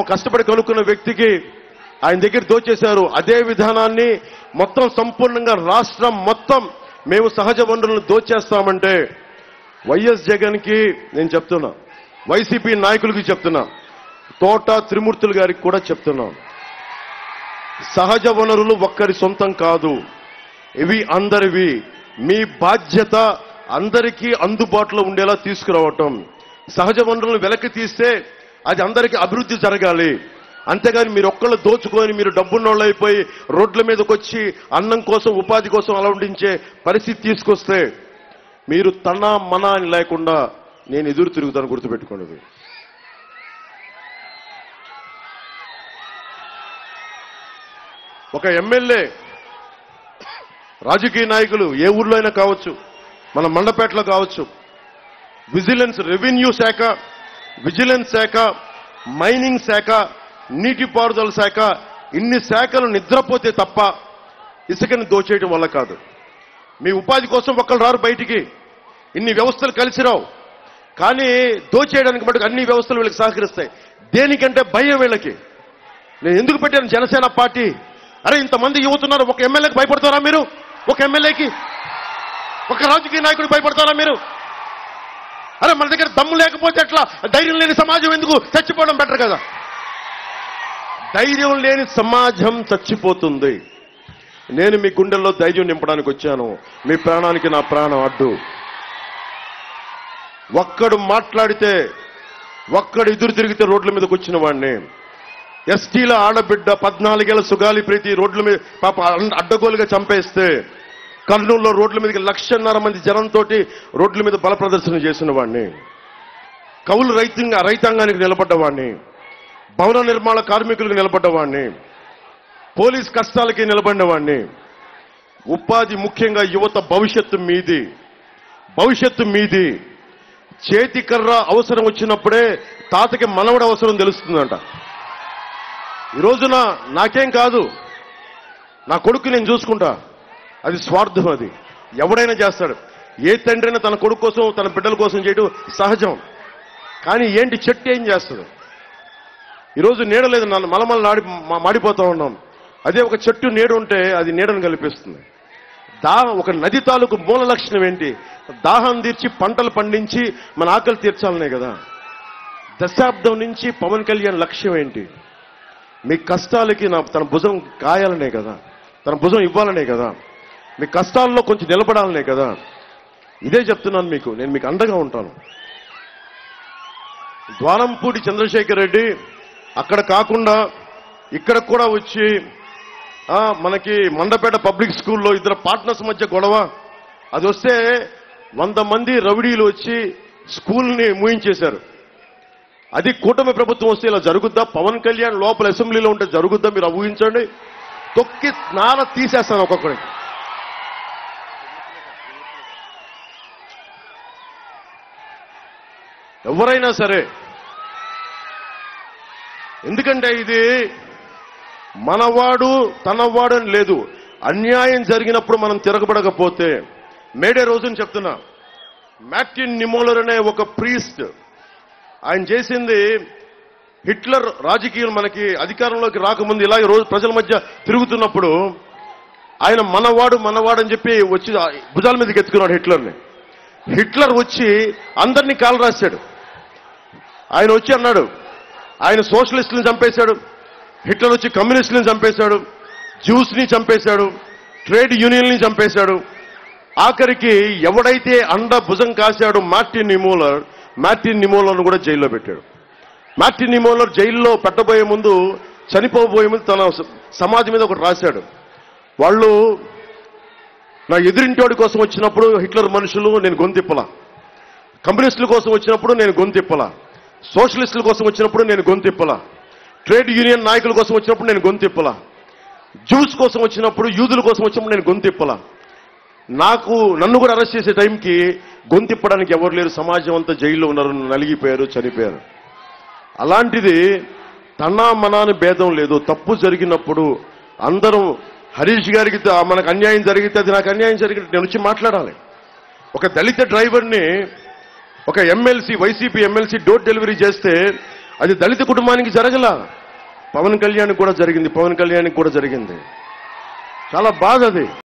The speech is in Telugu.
కష్టపడి కనుక్కున్న వ్యక్తికి ఆయన దగ్గర దోచేశారు. అదే విధానాన్ని మొత్తం సంపూర్ణంగా రాష్ట్రం మొత్తం మేము సహజ వనరులను దోచేస్తామంటే వైఎస్ జగన్ కి నేను చెప్తున్నా, వైసీపీ నాయకులకి చెప్తున్నా, తోట త్రిమూర్తులు గారికి కూడా చెప్తున్నా, సహజ వనరులు ఒక్కరి సొంతం కాదు, ఇవి అందరివి. మీ బాధ్యత అందరికీ అందుబాటులో ఉండేలా తీసుకురావటం. సహజ వనరులను వెనక్కి తీస్తే అది అందరికీ అభివృద్ధి జరగాలి. అంతేగాని మీరు ఒక్కళ్ళు దోచుకొని మీరు డబ్బున్నోళ్ళు అయిపోయి రోడ్ల మీదకి వచ్చి అన్నం కోసం ఉపాధి కోసం అలవడించే పరిస్థితి తీసుకొస్తే మీరు తన మన అని లేకుండా నేను ఎదురు తిరుగుతాను, గుర్తుపెట్టుకోండి. ఒక ఎమ్మెల్యే, రాజకీయ నాయకులు ఏ ఊర్లో అయినా కావచ్చు, మన మండపేటలో కావచ్చు, విజిలెన్స్, రెవెన్యూ శాఖ, విజిలెన్స్ శాఖ, మైనింగ్ శాఖ, నీటిపారుదల శాఖ, ఇన్ని శాఖలు నిద్రపోతే తప్ప ఇసుకని దోచేయడం వల్ల కాదు. మీ ఉపాధి కోసం ఒక్కరు రారు బయటికి, ఇన్ని వ్యవస్థలు కలిసి రావు. కానీ దోచేయడానికి మటుకు అన్ని వ్యవస్థలు వీళ్ళకి సహకరిస్తాయి. దేనికంటే భయం వీళ్ళకి. నేను ఎందుకు పెట్టాను జనసేన పార్టీ? అరే ఇంతమంది యువతున్నారు, ఒక ఎమ్మెల్యేకి భయపడతారా మీరు? ఒక ఎమ్మెల్యేకి, ఒక రాజకీయ నాయకుడికి భయపడతారా మీరు? అరే మన దగ్గర దమ్ము లేకపోతే ఎట్లా? ధైర్యం లేని సమాజం ఎందుకు? చచ్చిపోవడం బెటర్ కదా. ధైర్యం లేని సమాజం చచ్చిపోతుంది. నేను మీ గుండెల్లో ధైర్యం నింపడానికి వచ్చాను. మీ ప్రాణానికి నా ప్రాణం అడ్డు. ఒక్కడు మాట్లాడితే, ఒక్కడు ఎదురు తిరిగితే రోడ్ల మీదకి వచ్చిన వాడిని. ఎస్టీల ఆడబిడ్డ 14 ఏళ్ల సుగాలి ప్రీతి రోడ్ల మీద పాప అడ్డగోలుగా చంపేస్తే కర్నూలులో రోడ్ల మీదకి 1,50,000 మంది జనంతో రోడ్ల మీద బల ప్రదర్శన చేసిన వాడిని. కౌలు రైతాంగానికి నిలబడ్డవాడిని, భవన నిర్మాణ కార్మికులకు నిలబడ్డవాడిని, పోలీస్ కష్టాలకి నిలబడినవాడిని. ఉపాధి ముఖ్యంగా యువత భవిష్యత్తు మీది, భవిష్యత్తు మీది. చేతికర్ర అవసరం వచ్చినప్పుడే తాతకి మనవడ అవసరం తెలుస్తుందంట. ఈ రోజున నాకేం కాదు, నా కొడుకు నేను చూసుకుంటా, అది స్వార్థం. అది ఎవడైనా చేస్తాడు. ఏ తండ్రైనా తన కొడుకు కోసం తన బిడ్డల కోసం చేయడం సహజం. కానీ ఏంటి, చెట్టు ఏం చేస్తుంది? ఈరోజు నీడ లేదు, నన్ను మలమల మాడిపోతూ ఉన్నాం. అదే ఒక చెట్టు నీడ ఉంటే అది నీడను కల్పిస్తుంది. ఒక నది తాలూకు మూల లక్షణం ఏంటి? దాహం తీర్చి పంటలు పండించి మన ఆకలి తీర్చాలనే కదా. దశాబ్దం నుంచి పవన్ కళ్యాణ్ లక్ష్యం ఏంటి? మీ కష్టాలకి తన భుజం కాయాలనే కదా, తన భుజం ఇవ్వాలనే కదా, మీ కష్టాల్లో కొంచెం నిలబడాలనే కదా. ఇదే చెప్తున్నాను మీకు, నేను మీకు అండగా ఉంటాను. ద్వారంపూడి చంద్రశేఖర్ రెడ్డి అక్కడ కాకుండా ఇక్కడ కూడా వచ్చి మనకి మండపేట పబ్లిక్ స్కూల్లో 2 పార్ట్నర్స్ మధ్య గొడవ, అది వస్తే 100 మంది రౌడీలు వచ్చి స్కూల్ని మూయించేశారు. అది కూటమి ప్రభుత్వం వస్తే ఇలా జరుగుద్దా? పవన్ కళ్యాణ్ లోపల అసెంబ్లీలో ఉంటే జరుగుద్దా? మీరు ఊహించండి. తొక్కి నాల తీసేస్తాను ఒక్కొక్కరికి. ఎవరైనా సరే. ఎందుకంటే ఇది మనవాడు తనవాడు అని లేదు. అన్యాయం జరిగినప్పుడు మనం తిరగబడకపోతే, మేడే రోజుని చెప్తున్నా, మార్టిన్ నిమోలర్ అనే ఒక ప్రీస్ట్, ఆయన చేసింది హిట్లర్ రాజకీయం మనకి అధికారంలోకి రాకముందు ఇలాగే రోజు ప్రజల మధ్య తిరుగుతున్నప్పుడు ఆయన మనవాడు అని చెప్పి వచ్చి భుజాల మీదకి ఎత్తుకున్నాడు హిట్లర్ని. హిట్లర్ వచ్చి అందరినీ కాలు రాశాడు. ఆయన వచ్చి అన్నాడు, ఆయన సోషలిస్టులను చంపేశాడు, హిట్లర్ వచ్చి కమ్యూనిస్టులను చంపేశాడు, జ్యూస్ని చంపేశాడు, ట్రేడ్ యూనియన్ని చంపేశాడు. ఆఖరికి ఎవడైతే అండ భుజం కాశాడు మార్టిన్ నిమోలర్ను కూడా జైల్లో పెట్టాడు. మార్టిన్ నిమోలర్ జైల్లో పెట్టబోయే ముందు, చనిపోబోయే ముందు తన సమాజం మీద ఒకటి రాశాడు. వాళ్ళు నా ఎదురింటోడి కోసం వచ్చినప్పుడు హిట్లర్ మనుషులు నేను గొంతిప్పలా, కమ్యూనిస్టుల కోసం వచ్చినప్పుడు నేను గొంతిప్పలా, సోషలిస్టుల కోసం వచ్చినప్పుడు నేను గొంతిప్పలా, ట్రేడ్ యూనియన్ నాయకుల కోసం వచ్చినప్పుడు నేను గొంతిప్పలా, జ్యూస్ కోసం వచ్చినప్పుడు, యూదుల కోసం వచ్చినప్పుడు నేను గొంతిప్పలా. నన్ను కూడా అరెస్ట్ చేసే టైంకి గొంతిప్పడానికి ఎవరు లేరు. సమాజం అంతా జైల్లో ఉన్నారు, నలిగిపోయారు, చనిపోయారు. అలాంటిది తన మనాని భేదం లేదు. తప్పు జరిగినప్పుడు అందరం, హరీష్ గారికి మనకు అన్యాయం జరిగితే అది నాకు అన్యాయం జరిగితే నేను వచ్చి మాట్లాడాలి. ఒక దళిత డ్రైవర్ని ఒక MLC, YCP MLC door delivery చేస్తే అది దళిత కుటుంబానికి జరగల, పవన్ కళ్యాణ్కి కూడా జరిగింది, పవన్ కళ్యాణ్కి కూడా జరిగింది. చాలా బాధ అది.